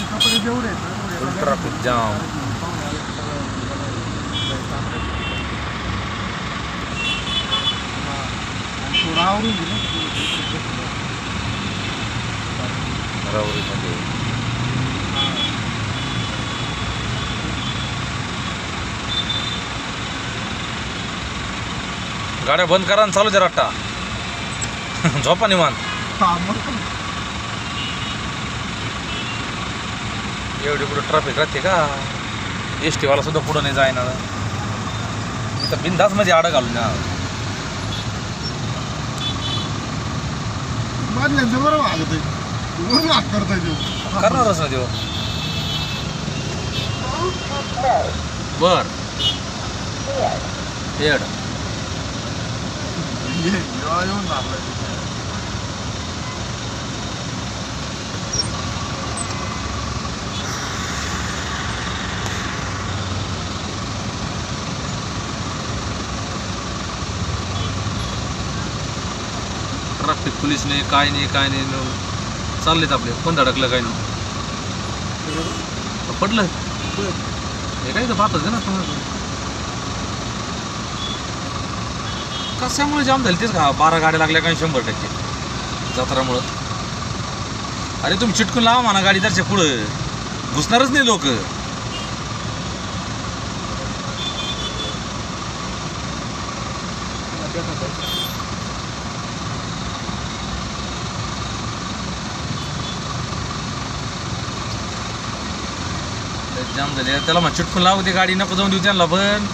कपडे जेवढे आहेत ट्रॅफिक जाम. थोडं आवरून गेलं राहुरीमध्ये गाड्या बंद करा आणि चालू द्या रट्टा. झोपा निवांत. एवढी कुठं ट्रॅफिक राहते का? एस टीवाला सुद्धा पुढं नाही जायना. इथं बिनधास मध्ये आडं घालून ना बादल्यांचं बरं वागत आहे करता येऊ करणारच ना देव. बर हेड येऊन झालं ट्रॅफिक पोलीस नाही काय नाही चाललेत आपले. कोण धडकलं काय नाही पडलं हे काय तर पाहतच ना तुम्हाला. कशामुळे जाम झाली तेच का? 12 गाड्या लागल्या काय 100% जत्रामुळं. अरे तुम्ही चिटकून लावा म्हणा गाडी त्याच्या पुढं घुसणारच नाही लोक. जाम झाले त्याला मग चिटकून लावू दे गाडी नको जाऊन देऊ त्यांना पण.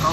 हो